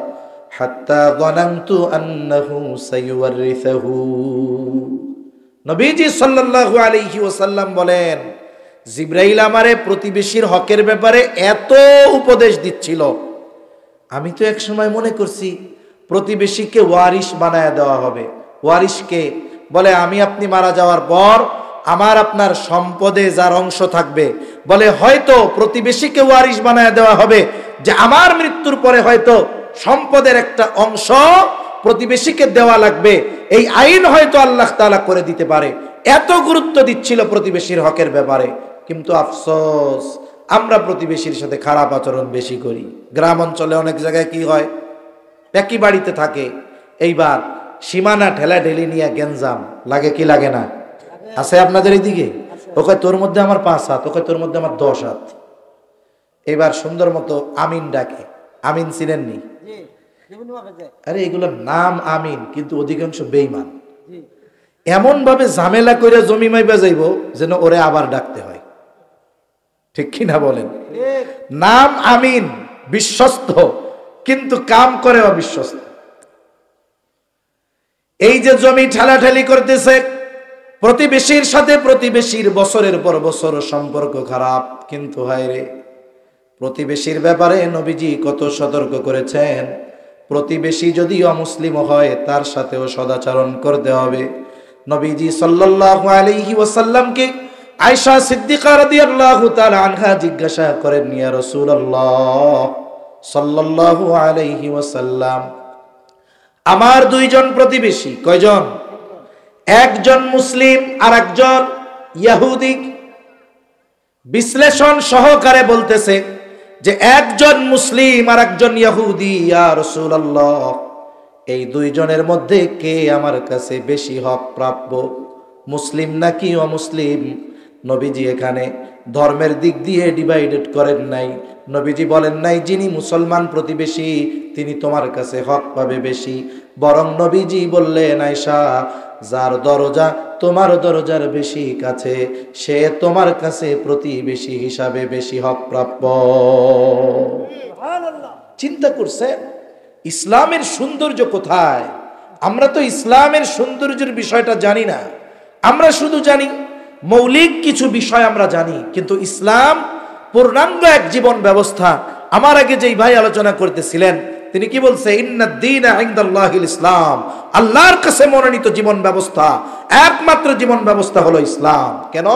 হাত্তা যানানতু আন্নাহু সায়ুওয়ারিসুহু। নবীজি সাল্লাল্লাহু আলাইহি ওয়াসাল্লাম বলেন জিবরাইল আমারে প্রতিবেশীর হকের ব্যাপারে এত উপদেশ দিচ্ছিল, আমি তো এক সময় মনে করছি প্রতিবেশীকে ওয়ারিশ বানায় দেওয়া হবে। ওয়ারিশকে বলে আমি আপনি মারা যাওয়ার পর আমার আপনার সম্পদে যার অংশ থাকবে, বলে হয়তো প্রতিবেশীকে ওয়ারিশ বানায় দেওয়া হবে যে আমার মৃত্যুর পরে হয়তো সম্পদের একটা অংশ প্রতিবেশীকে দেওয়া লাগবে, এই আইন হয়তো আল্লাহ তাআলা করে দিতে পারে। এত গুরুত্ব দিচ্ছিল প্রতিবেশীর হকের ব্যাপারে। কিন্তু আফসোস আমরা প্রতিবেশীর সাথে খারাপ আচরণ বেশি করি। গ্রাম অঞ্চলে অনেক জায়গায় কি হয়, একই বাড়িতে থাকে, এইবার সীমানা ঠেলা ঢেলি নিয়ে গেঞ্জাম লাগে কি লাগে না? আছে আপনাদের এইদিকে? ওকে তোর মধ্যে আমার 5 হাত, ওকে তোর মধ্যে আমার 10 হাত। এবার সুন্দর মতো আমিন ডাকে। আমিন চিনেননি? আরে এগুলোর নাম আমিন, কিন্তু অধিকাংশ বেঈমান। এমন ভাবে ঝামেলা করে জমি মাইবা যাইব যেন ওরে আবার ডাকতে হয়, ঠিক কিনা বলেন? নাম আমিন, বিশ্বস্ত, কিন্তু কাম করে অবিশ্বস্ত। এই যে জমি ঠেলাঠেলি করতেছে প্রতিবেশীর সাথে, প্রতিবেশীর বছরের পর বছর সম্পর্ক খারাপ। কিন্তু হায় রে, প্রতিবেশীর ব্যাপারে নবীজি কত সতর্ক করেছেন। প্রতিবেশী যদি অমুসলিম হয় তার সাথেও সদাচরণ করতে হবে। নবীজি সাল্লাল্লাহু আলাইহি ওয়াসাল্লামকে আয়েশা সিদ্দিকা রাদিয়াল্লাহু তাআলা আনহা জিজ্ঞাসা করেন, ইয়া রাসূলুল্লাহ সাল্লাল্লাহু আলাইহি ওয়াসাল্লাম, আমার 2 জন প্রতিবেশী, কয়জন? একজন মুসলিম আর একজন ইহুদি। বিশ্লেষণ সহকারে বলতেছে যে একজন মুসলিম আর একজন ইহুদি, ইয়া রাসূলুল্লাহ এই 2 জনের মধ্যে কে আমার কাছে বেশি হক প্রাপ্য, মুসলিম নাকি অমুসলিম? নবীজি এখানে ধর্মের দিক দিয়ে ডিভাইডেড করেন নাই। নবীজি বলেন নাই যিনি মুসলমান প্রতিবেশী তিনি তোমার কাছে হক পাবে বেশি, বরং নবীজি বললেন আয়েশা যার দরজা তোমার দরজার বেশি কাছে সে তোমার কাছে প্রতিবেশী হিসাবে বেশি হক প্রাপ্য। চিন্তা করছেন ইসলামের সৌন্দর্য কোথায়? আমরা তো ইসলামের সৌন্দর্যের বিষয়টা জানি না। আমরা শুধু জানি মৌলিক কিছু বিষয় আমরা জানি, কিন্তু ইসলাম পূর্ণাঙ্গ এক জীবন ব্যবস্থা। আমার আগে যেই ভাই আলোচনা করতেছিলেন তিনি কি বলছে? ইন্নাদ-দীনা ইনদাল্লাহিল ইসলাম, আল্লাহর কাছে মনোনীত জীবন ব্যবস্থা, একমাত্র জীবন ব্যবস্থা হলো ইসলাম। কেন?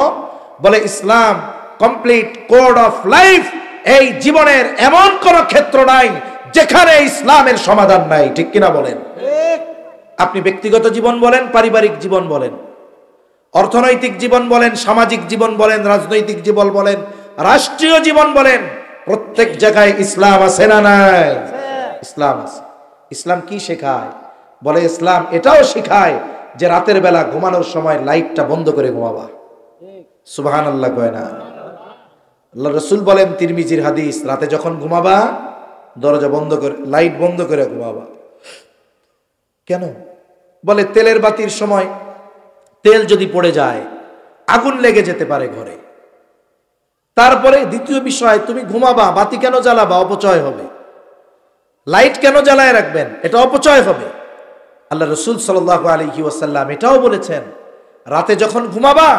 বলে ইসলাম কমপ্লিট কোড অফ লাইফ। এই জীবনের এমন কোন ক্ষেত্র নাই যেখানে ইসলামের সমাধান নাই, ঠিক কিনা বলেন? আপনি ব্যক্তিগত জীবন বলেন, পারিবারিক জীবন বলেন, অর্থনৈতিক জীবন বলেন, সামাজিক জীবন বলেন, রাজনৈতিক জীবন বলেন, রাষ্ট্রীয় জীবন বলেন, প্রত্যেক জায়গায় ইসলাম আছে না নাই? ইসলাম আছে। ইসলাম কি শেখায়? বলে ইসলাম এটাও শেখায় যে রাতের বেলা ঘুমানোর সময় লাইটটা বন্ধ করে ঘুমাবা। সুবহানাল্লাহ কয় না? আল্লাহ রাসূল বলেন তিরমিজির হাদিস, রাতে যখন ঘুমাবা দরজা বন্ধ করে, লাইট বন্ধ করে ঘুমাবা। কেন? বলে তেলের বাতির সময় তেল যদি পড়ে যায় আগুন লেগে যেতে পারে ঘরে। তারপরে দ্বিতীয় বিষয়, তুমি ঘুমাবা, বাতি কেন জ্বালাবা? অপচয় হবে। লাইট কেন জ্বালায় রাখবেন? এটা অপচয় হবে। আল্লাহ রাসূল সাল্লাল্লাহু আলাইহি ওয়াসাল্লাম এটাও বলেছেন রাতে যখন ঘুমাবা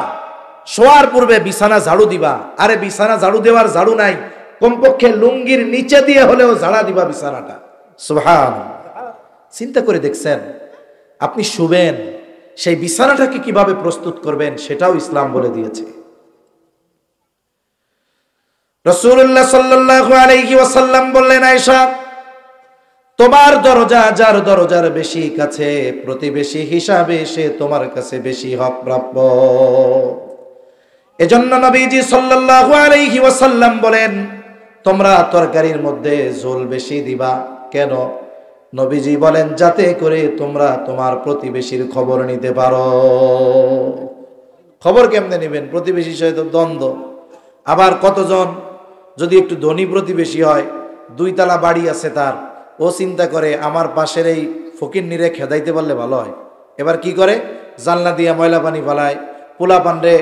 শোয়ার পূর্বে বিছানা ঝাড়ু দিবা। আরে বিছানা ঝাড়ু দেওয়ার ঝাড়ু নাই, কমপক্ষে লুঙ্গির নিচে দিয়ে হলেও ঝাড়া দিবা বিছানাটা। সুবহানাল্লাহ। চিন্তা করে দেখছেন, আপনি শুবেন, সেই বিছানাটাকে কিভাবে প্রস্তুত করবেন সেটাও ইসলাম বলে দিয়েছে। রাসূলুল্লাহ সাল্লাল্লাহু আলাইহি ওয়াসাল্লাম বললেন, আয়েশা, তোমার দরজা যার দরজার বেশি কাছে, প্রতিবেশী হিসাবে সে তোমার কাছে বেশি হক প্রাপ্য। এজন্য নবীজি সাল্লাল্লাহু আলাইহি ওয়াসাল্লাম বলেন, তোমরা তরকারির মধ্যে ঝোল বেশি দিবা কেন? নবীজি বলেন, যাতে করে তোমরা তোমার প্রতিবেশীর খবর নিতে পারো। খবর কেমনে নেবেন? প্রতিবেশীর সাথে দ্বন্দ্ব। আবার কতজন যদি একটু ধনী প্রতিবেশী হয়, 2 তলা বাড়ি আছে তার, ও চিন্তা করে আমার পাশের এই ফকিন্নিরে খেদাইতে পারলে ভালো হয়। এবার কি করে? জানলা দিয়া ময়লা পানি ফালায়, পোলা পান্ডে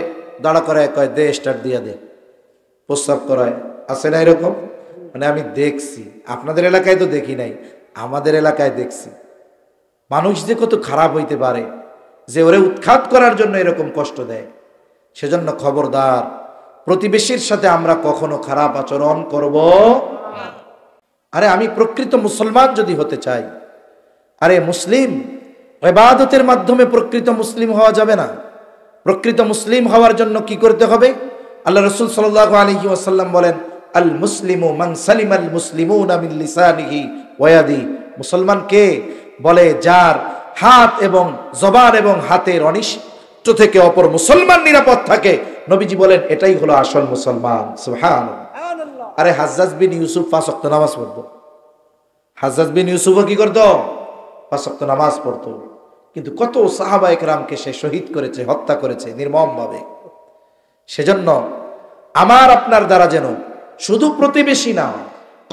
দাঁড়া করে কয়, দে স্টার্ট দিয়া দে, প্রস্রাব করায়। আছে না এরকম? মানে আমি দেখছি, আপনাদের এলাকায় তো দেখি নাই, আমাদের এলাকায় দেখছি। মানুষ যে কত খারাপ হইতে পারে যে ওরে উৎখাত করার জন্য এরকম কষ্ট দেয়। সেজন্য খবরদার, প্রতিবেশীর সাথে আমরা কখনো খারাপ আচরণ করব না। আরে আমি প্রকৃত মুসলমান যদি হতে চাই, আরে মুসলিম ইবাদতের মাধ্যমে প্রকৃত মুসলিম হওয়া যাবে না। প্রকৃত মুসলিম হওয়ার জন্য কি করতে হবে? আল্লাহ রাসূল সাল্লাল্লাহু আলাইহি ওয়াসাল্লাম বলেন, আল মুসলিমু মান সালিমাল মুসলিমুনা মিন লিসানিহি ওয়া ইয়াদি। মুসলমান কে? বলে যার হাত এবং জবান এবং হাতের অনিষ্ট থেকে অপর মুসলমান নিরাপদ থাকে। নবীজি বলেন, এটাই হলো আসল মুসলমান। সুবহানাল্লাহ। আরে হাজ্জাজ বিন ইউসুফ 5 ওয়াক্ত নামাজ পড়তো। হাজ্জাজ বিন ইউসুফও কি করতো? 5 ওয়াক্ত নামাজ পড়তো। কিন্তু কত সাহাবা একরামকে সে শহীদ করেছে, হত্যা করেছে নির্মমভাবে। সেজন্য আমার আপনার দ্বারা যেন শুধু প্রতিবেশী না,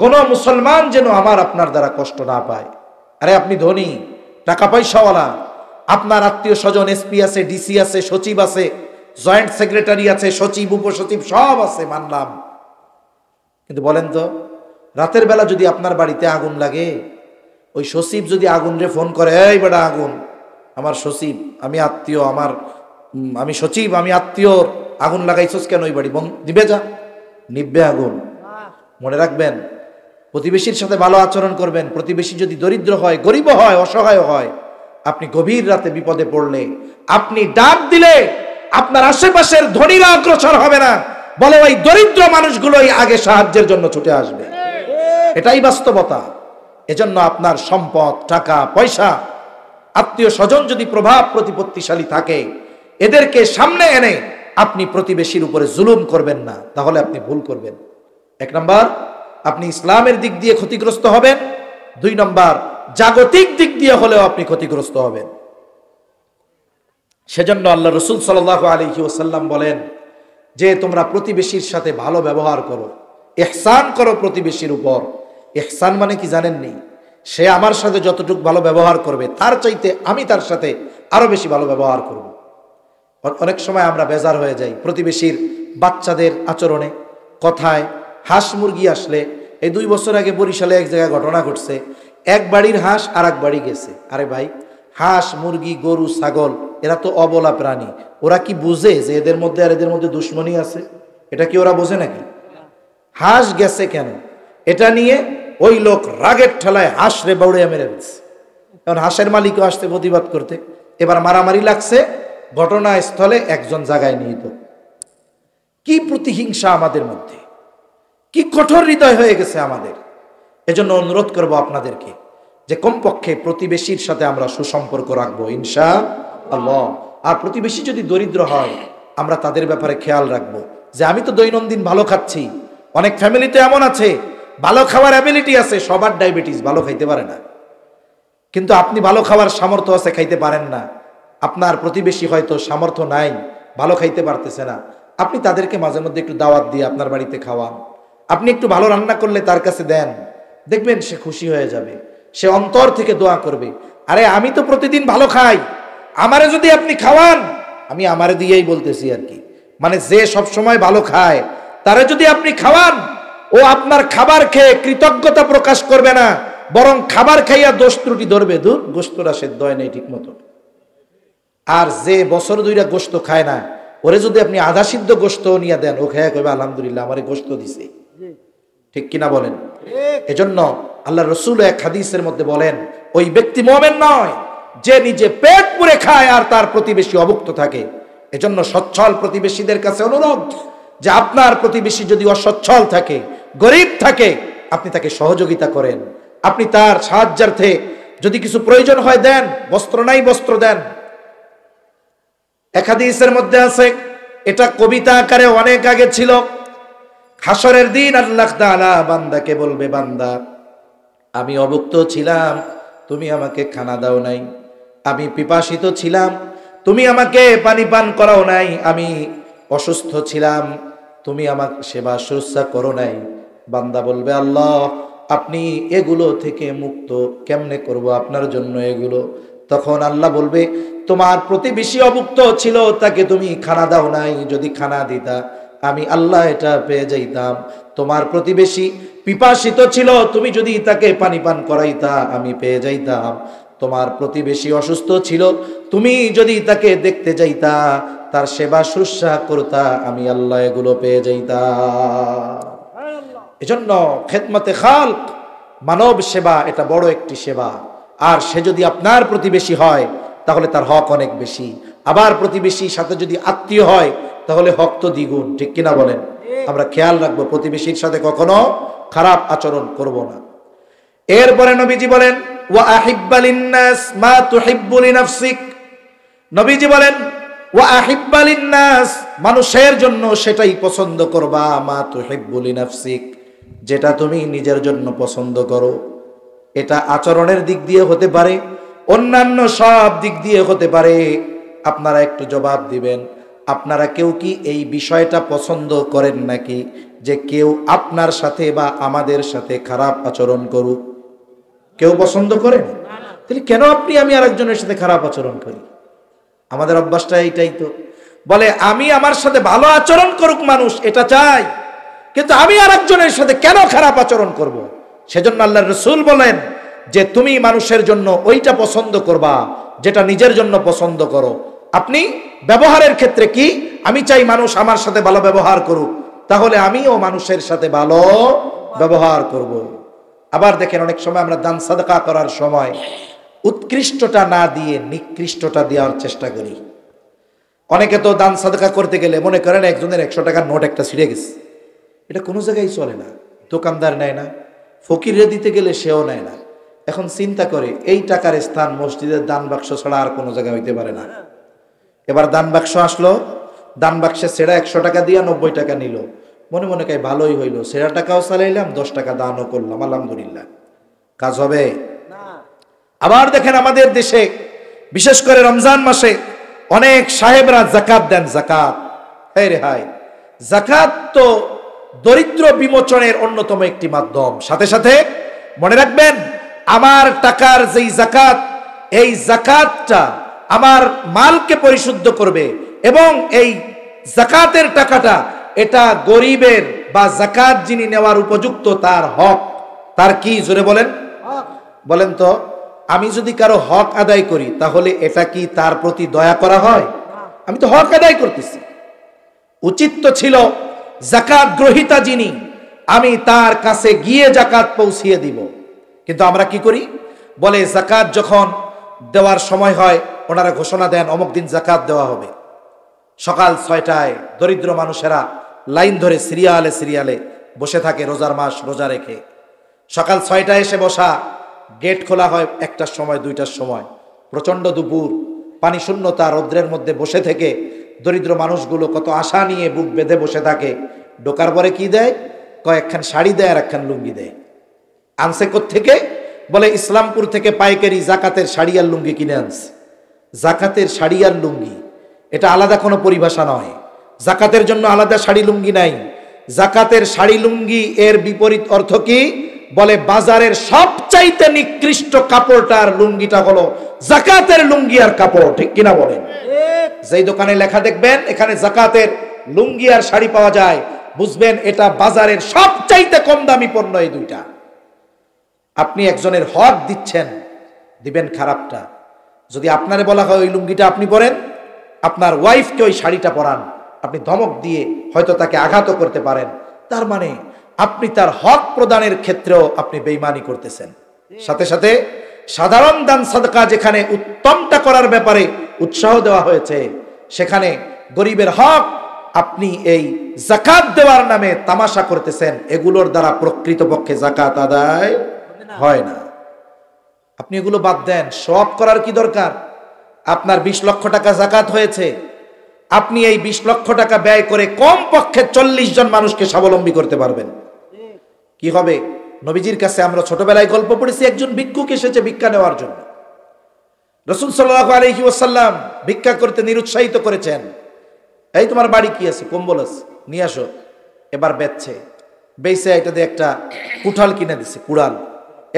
কোন মুসলমান যেন আমার আপনার দ্বারা কষ্ট না পায়। আরে আপনি ধনী, টাকা পয়সাওয়ালা, আপনার আত্মীয় স্বজন এসপি আছে, ডিসি আছে, সচিব আছে, জয়েন্ট সেক্রেটারি আছে, সচিব, উপসচিব সব আছে, মানলাম। কিন্তু বলেন তো, রাতের বেলা যদি আপনার বাড়িতে আগুন লাগে, ওই সচিব যদি আগুন রে ফোন করে, এই বেটা আগুন, আমার সচিব, আমি আত্মীয়, আমি সচিব, আমি আত্মীয়, আগুন লাগাইছস কেন ওই বাড়ি? দিবে যা, নিববে আগুন। মনে রাখবেন, প্রতিবেশীর সাথে ভালো আচরণ করবেন। প্রতিবেশী যদি দরিদ্র হয়, গরিব হয়, অসহায় হয়, আপনি গভীর রাতে বিপদে পড়লে আপনি ডাক দিলে আপনার আশেপাশের ধনীরা অগ্রসর হবে না, বলে ওই দরিদ্র মানুষগুলোই আগে সাহায্যের জন্য ছুটে আসবে। এটাই বাস্তবতা। এজন্য আপনার সম্পদ, টাকা পয়সা, আত্মীয় স্বজন যদি প্রভাব প্রতিপত্তিশালী থাকে, এদেরকে সামনে এনে আপনি প্রতিবেশীর উপরে জুলুম করবেন না, তাহলে আপনি ভুল করবেন। 1 নম্বর, আপনি ইসলামের দিক দিয়ে ক্ষতিগ্রস্ত হবেন। 2 নম্বর, জাগতিক দিক দিয়ে হলেও আপনি ক্ষতিগ্রস্ত হবেন। সেজন্য আল্লাহ রাসূল সাল্লাল্লাহু আলাইহি ওয়াসাল্লাম বলেন যে তোমরা প্রতিবেশীর সাথে ভালো ব্যবহার করো, ইহসান করো প্রতিবেশীর উপর। ইহসান মানে কি জানেননি? সে আমার সাথে যতটুকু ভালো ব্যবহার করবে, তার চাইতে আমি তার সাথে আরো বেশি ভালো ব্যবহার করব। অনেক সময় আমরা বেজার হয়ে যাই প্রতিবেশীর বাচ্চাদের আচরণে, কথায়। হাঁস মুরগি আসলে, এই 2 বছর আগে বরিশালে এক জায়গায় ঘটনা ঘটছে, এক বাড়ির হাঁস আর এক বাড়ি গেছে। আরে ভাই, হাঁস, মুরগি, গরু, ছাগল এরা তো অবলা প্রাণী, ওরা কি বুঝে যে এদের মধ্যে আর এদের মধ্যে দুশ্মনী আছে? এটা কি ওরা বোঝে নাকি? হাঁস গেছে কেন, এটা নিয়ে ওই লোক রাগের ঠেলায় হাঁস রে বাউড়ে মেরে ফেলছে। কারণ হাঁসের মালিকও আসতে প্রতিবাদ করতে, এবার মারামারি লাগছে, ঘটনাস্থলে একজন জায়গায় নিহিত। কি প্রতিহিংসা আমাদের মধ্যে, কি কঠোর হৃদয় হয়ে গেছে আমাদের। এজন্য অনুরোধ করব আপনাদেরকে যে কমপক্ষে প্রতিবেশীর সাথে আমরা সুসম্পর্ক রাখবো ইনশাআল্লাহ। আর প্রতিবেশী যদি দরিদ্র হয়, আমরা তাদের ব্যাপারে খেয়াল রাখবো যে আমি তো দৈনন্দিন ভালো খাচ্ছি। অনেক ফ্যামিলিতে এমন আছে, ভালো খাওয়ার অ্যাবিলিটি আছে, সবার ডায়াবেটিস, ভালো খাইতে পারে না। কিন্তু আপনি ভালো খাওয়ার সামর্থ্য আছে, খাইতে পারেন না। আপনার প্রতিবেশী হয়তো সামর্থ্য নাই, ভালো খাইতে পারতেছে না, আপনি তাদেরকে মাঝে মধ্যে একটু দাওয়াত দিয়ে আপনার বাড়িতে খাওয়ান। আপনি একটু ভালো রান্না করলে তার কাছে দেন, দেখবেন সে খুশি হয়ে যাবে, সে অন্তর থেকে দোয়া করবে। আরে আমি তো প্রতিদিন ভালো খাই, আমারে যদি আপনি খাওয়ান, আমি আমারে দিয়েই বলতেছি আর কি, মানে যে সব সময় ভালো খায় তারে যদি আপনি খাওয়ান, ও আপনার খাবার খেয়ে কৃতজ্ঞতা প্রকাশ করবে না, বরং খাবার খাইয়া দোষ ত্রুটি ধরবে, দূর গোস্তটা সেদ্ধ হয় নাই ঠিক মতো। আর যে বছর 2টা গোস্ত খায় না, ওরে যদি আপনি আধা সিদ্ধ গোশত নিয়ে দেন, ও খেয়ে কইবে আলহামদুলিল্লাহ আমারে গোশত দিছে। ঠিক কিনা বলেন? এজন্য আল্লাহ রসুল এক হাদিসের মধ্যে বলেন, ওই ব্যক্তি মুমিন নয় যে নিজে পেট পুরে খায় আর তার প্রতিবেশী অভুক্ত থাকে। এজন্য সচ্ছল প্রতিবেশীদের কাছে অনুরোধ যে আপনার প্রতিবেশী যদি অসচ্ছল থাকে, গরিব থাকে, আপনি তাকে সহযোগিতা করেন, আপনি তার সাহায্যার্থে যদি কিছু প্রয়োজন হয় দেন, বস্ত্র নাই বস্ত্র দেন। এক হাদিসের মধ্যে আছে, এটা কবিতা আকারে অনেক আগে ছিল, হাসরের দিন আল্লাহ তাআলা বান্দাকে বলবে, বান্দা আমি অভুক্ত ছিলাম, তুমি আমাকে খানা দাও নাই, আমি পিপাসিত ছিলাম, তুমি আমাকে পানি পান করাও নাই, আমি অসুস্থ ছিলাম, তুমি আমাকে সেবা শুশ্রূষা করো নাই। বান্দা বলবে, আল্লাহ আপনি এগুলো থেকে মুক্ত কেমনে করব আপনার জন্য এগুলো? তখন আল্লাহ বলবে, তোমার প্রতিবেশী অভুক্ত ছিল, তাকে তুমি খানা দাও নাই, যদি খানা দিতা আমি আল্লাহ এটা পেয়ে যাইতাম। তোমার প্রতিবেশী পিপাসিত ছিল, তুমি যদি তাকে পানি পান করাইতা আমি পেয়ে যাইতাম। তোমার প্রতিবেশী অসুস্থ ছিল, তুমি যদি তাকে দেখতে যাইতা, তার সেবা শুশ্রূষা করতা, আমি আল্লাহ এগুলো পেয়ে যাইতাম। এজন্য খেদমতে খালক, মানব সেবা, এটা বড় একটি সেবা। আর সে যদি আপনার প্রতিবেশী হয় তাহলে তার হক অনেক বেশি। আবার প্রতিবেশীর সাথে যদি আত্মীয় হয় তাহলে হক তো দ্বিগুণ। ঠিক কিনা বলেন? আমরা খেয়াল রাখবো, প্রতিবেশীর সাথে কখনো খারাপ আচরণ করব না। এরপরে নবীজি বলেন, ওয়া আহিব্বা লিন্নাস মা তুহিব্বু লিনাফসিক। নবীজি বলেন, ওয়া আহিব্বা লিন্নাস, মানুষের জন্য সেটাই পছন্দ করবা, মা তুহিব্বু লিনাফসিক, যেটা তুমি নিজের জন্য পছন্দ করো। এটা আচরণের দিক দিয়ে হতে পারে, অন্যান্য সব দিক দিয়ে হতে পারে। আপনারা একটু জবাব দিবেন, আপনারা কেউ কি এই বিষয়টা পছন্দ করেন নাকি যে কেউ আপনার সাথে বা আমাদের সাথে খারাপ আচরণ করুক? কেউ পছন্দ করেন? তাহলে কেন আপনি আমি আরেকজনের সাথে খারাপ আচরণ করি? আমাদের অভ্যাসটা এইটাই তো। বলে আমি আমার সাথে ভালো আচরণ করুক মানুষ, এটা চাই, কিন্তু আমি আরেকজনের সাথে কেন খারাপ আচরণ করব? সেজন্য আল্লাহর রাসূল বলেন যে তুমি মানুষের জন্য ওইটা পছন্দ করবা যেটা নিজের জন্য পছন্দ করো। আপনি ব্যবহারের ক্ষেত্রে কি, আমি চাই মানুষ আমার সাথে ভালো ব্যবহার করুক, তাহলে আমিও মানুষের সাথে ভালো ব্যবহার করব। আবার দেখেন, অনেক সময় আমরা দান সাদকা করার সময় উৎকৃষ্টটা না দিয়ে নিকৃষ্টটা দেওয়ার চেষ্টা করি। অনেকে তো দান সাদকা করতে গেলে মনে করেন একজনের 100 টাকার নোট একটা ছিঁড়ে গেছে, এটা কোনো জায়গায় চলে না। দোকানদার নেয় না, ফকিরে দিতে গেলে সেও নেয় না। এখন চিন্তা করে, এই টাকার স্থান মসজিদের দান বাক্স ছাড়া আর কোনো জায়গায় হইতে পারে না। এবার দান বাক্স আসলো, দান বাক্সে সেরা 100 টাকা দিয়া 90 টাকা নিল, মনে মনে কাই ভালোই হইলো, সেরা টাকাও চালাইলাম, 10 টাকা দানও করলাম, আলহামদুলিল্লাহ। কাজ হবে না। আবার দেখেন আমাদের দেশে বিশেষ করে রমজান মাসে অনেক সাহেবরা যাকাত দেন। যাকাত, হায় রে হায়, যাকাত তো দরিদ্র বিমোচনের অন্যতম একটি মাধ্যম। সাথে সাথে মনে রাখবেন, আমার টাকার যেই যাকাত, এই যাকাতটা আমার মালকে পরিশুদ্ধ করবে, এবং এই যাকাতের টাকাটা এটা গরিবের বা যাকাত যিনি নেওয়ার উপযুক্ত তার হক। তার কি? জোরে বলেন, বলেন তো। আমি যদি কারো হক আদায় করি তাহলে এটা কি তার প্রতি দয়া করা হয়? আমি তো হক আদায় করতেছি। উচিত তো ছিল যাকাত গ্রহীতা যিনি, আমি তার কাছে গিয়ে যাকাত পৌঁছিয়ে দিব। কিন্তু আমরা কি করি? বলে যাকাত যখন দেওয়ার সময় হয় ওনারা ঘোষণা দেন অমুক দিন যাকাত দেওয়া হবে। সকাল 6টায় দরিদ্র মানুষেরা লাইন ধরে সিরিয়ালে সিরিয়ালে বসে থাকে, রোজার মাস রোজা রেখে। সকাল 6টায় এসে বসা, গেট খোলা হয় 1টার সময় 2টার সময়। প্রচণ্ড দুপুর, পানি শূন্যতা, রৌদ্রের মধ্যে বসে থেকে দরিদ্র মানুষগুলো কত আশা নিয়ে বুক বেঁধে বসে থাকে। ঢোকার পরে কি দেয়? কয়েকখান শাড়ি দেয় আর একখান লুঙ্গি দেয়। আনছে কোত্থেকে? বলে ইসলামপুর থেকে পাইকারি জাকাতের শাড়ি আর লুঙ্গি কিনে আনছে। জাকাতের শাড়ি আর লুঙ্গি এটা আলাদা কোনো পরিভাষা নয়। জাকাতের জন্য আলাদা শাড়ি লুঙ্গি নাই। জাকাতের শাড়ি লুঙ্গি এর বিপরীত অর্থ কি? বলে বাজারের সবচাইতে নিকৃষ্ট কাপড়টা আর লুঙ্গিটা হলো জাকাতের লুঙ্গি আর কাপড়। ঠিক কিনা বলেন? যেই দোকানে লেখা দেখবেন এখানে জাকাতের লুঙ্গি আর শাড়ি পাওয়া যায়, বুঝবেন এটা বাজারের সবচাইতে কম দামি পণ্য এই দুইটা। আপনি একজনের হক দিচ্ছেন, দিবেন খারাপটা। যদি আপনারে বলা হয় ওই লুঙ্গিটা আপনি পরেন, আপনার ওয়াইফকে ওই শাড়িটা পরান, আপনি ধমক দিয়ে হয়তো তাকে আঘাত করতে পারেন, তার মানে আপনি তার হক প্রদানের ক্ষেত্রেও আপনি বেঈমানি করতেছেন। সাথে সাথে সাধারণ দান সাদকা যেখানে উত্তমটা করার ব্যাপারে উৎসাহ দেওয়া হয়েছে, সেখানে গরিবের হক আপনি এই যাকাত দেওয়ার নামে তামাশা করতেছেন। এগুলোর দ্বারা প্রকৃতপক্ষে যাকাত আদায় হয় না। আপনি এগুলো বাদ দেন। সব করার কি দরকার? আপনার 20 লক্ষ টাকা যাকাত হয়েছে, আপনি এই 20 লক্ষ টাকা ব্যয় করে কমপক্ষে 40 জন মানুষকে স্বাবলম্বী করতে পারবেন। কি হবে? নবীজির কাছে আমরা ছোটবেলায় গল্প পড়েছি, একজন ভিক্ষুক এসেছে ভিক্ষা নেওয়ার জন্য। রাসূল সাল্লাল্লাহু আলাইহি ওয়াসাল্লাম ভিক্ষা করতে নিরুৎসাহিত করেছেন। এই তোমার বাড়ি কি আছে? কম্বল আছে, নিয়ে আসো। এবার বেচছে, বেচে এটা দিয়ে একটা কুঠাল কিনে দিছে, কুড়াল।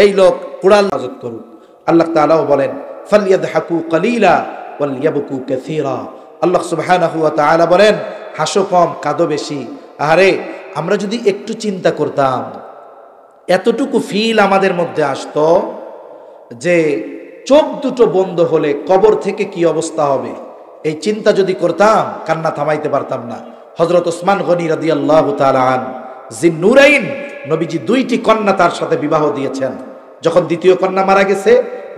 এই লোক কুড়াল হাজত করুক। আল্লাহ তাআলাও বলেন ফালইয়াদহাকু কালিলা ওয়ালইয়াবকু কাসীরা। আল্লাহ সুবহানাহু ওয়া তাআলা বলেন হাসো কম কাঁদো বেশি। আরে আমরা যদি একটু চিন্তা করতাম, এতটুকু ফিল আমাদের মধ্যে আসতো যে চোখ দুটো বন্ধ হলে কবর থেকে কি অবস্থা হবে, এই চিন্তা যদি করতাম, কান্না থামাইতে পারতাম না। হযরত ওসমান গনি রাদিয়াল্লাহু তাআলা আন জিন্নুরাইন, নবীজি 2টি কন্যা তার সাথে বিবাহ দিয়েছেন। যখন দ্বিতীয় কন্যা মারা গেছে,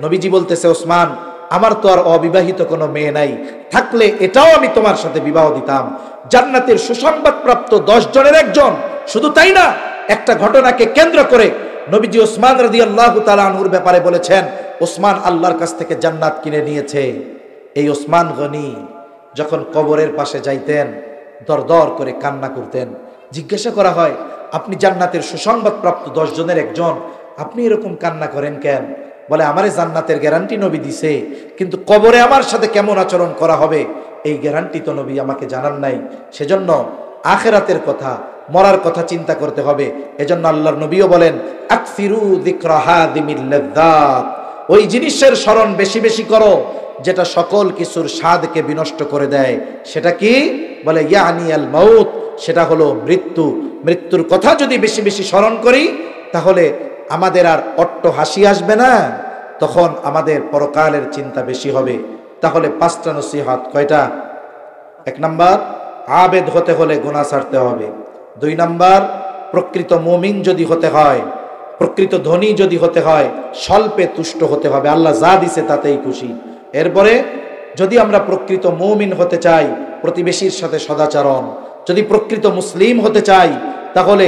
নবীজি বলতেছে ওসমান, আমার তো আর অবিবাহিত কোনো মেয়ে নাই, থাকলে এটাও আমি তোমার সাথে বিবাহ দিতাম। জান্নাতের সুসংবাদ প্রাপ্ত 10 জনের একজন। শুধু তাই না, একটা ঘটনাকে কেন্দ্র করে নবীজি ওসমান রাদিয়াল্লাহু তাআলা আনহুর ব্যাপারে বলেছেন, ওসমান আল্লাহর কাছ থেকে জান্নাত কিনে নিয়েছে। এই ওসমান গনি যখন কবরের পাশে যাইতেন, দরদর করে কান্না করতেন। জিজ্ঞাসা করা হয়, আপনি জান্নাতের সুসংবাদ প্রাপ্ত 10 জনের একজন, আপনি এরকম কান্না করেন কেন? বলে, আমারে জান্নাতের গ্যারান্টি নবী দিছে, কিন্তু কবরে আমার সাথে কেমন আচরণ করা হবে এই গ্যারান্টি তো নবী আমাকে জানান নাই। সেজন্য আখিরাতের কথা, মরার কথা চিন্তা করতে হবে। এজন্য আল্লাহর নবীও বলেন আকসিরু যিকরা হাদিমিল লাযযাত, ওই জিনিসের স্মরণ বেশি বেশি করো যেটা সকল কিছুর স্বাদকে বিনষ্ট করে দেয়। সেটা কি? বলে ইয়ানি আল মাউত, সেটা হলো মৃত্যু। মৃত্যুর কথা যদি বেশি বেশি স্মরণ করি, তাহলে আমাদের আর অট্ট হাসি আসবে না, তখন আমাদের পরকালের চিন্তা বেশি হবে। তাহলে 5টা নসিহত। কয়টা? 1 নাম্বার, আবেদ হতে হলে গুনাহ ছাড়তে হবে। 2 নাম্বার, প্রকৃত মুমিন যদি হতে হয়, প্রকৃত ধনী যদি হতে হয়, স্বল্পে তুষ্ট হতে হবে, আল্লাহ যা দিছে তাতেই খুশি। এরপরে যদি আমরা প্রকৃত মুমিন হতে চাই, প্রতিবেশীর সাথে সদাচরণ। যদি প্রকৃত মুসলিম হতে চাই, তাহলে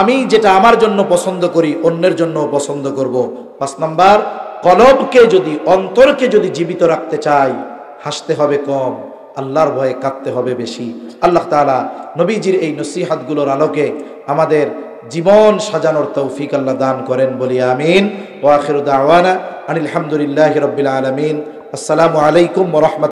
আমি যেটা আমার জন্য পছন্দ করি অন্যের জন্য পছন্দ করব। 5 নাম্বার, কলবকে যদি, অন্তরকে যদি জীবিত রাখতে চাই, হাসতে হবে কম, আল্লাহর ভয়ে কাঁদতে হবে বেশি। আল্লাহ তাআলা নবীজির এই নসিহতগুলোর আলোকে আমাদের জীবন সাজানোর তৌফিক আল্লাহ দান করেন, বলি আমিন। ওয়া আখিরু দাওয়ানা আনিল হামদুলিল্লাহি রাব্বিল আলামিন। আসসালামু আলাইকুম ওয়া রাহমাতুল্লাহ।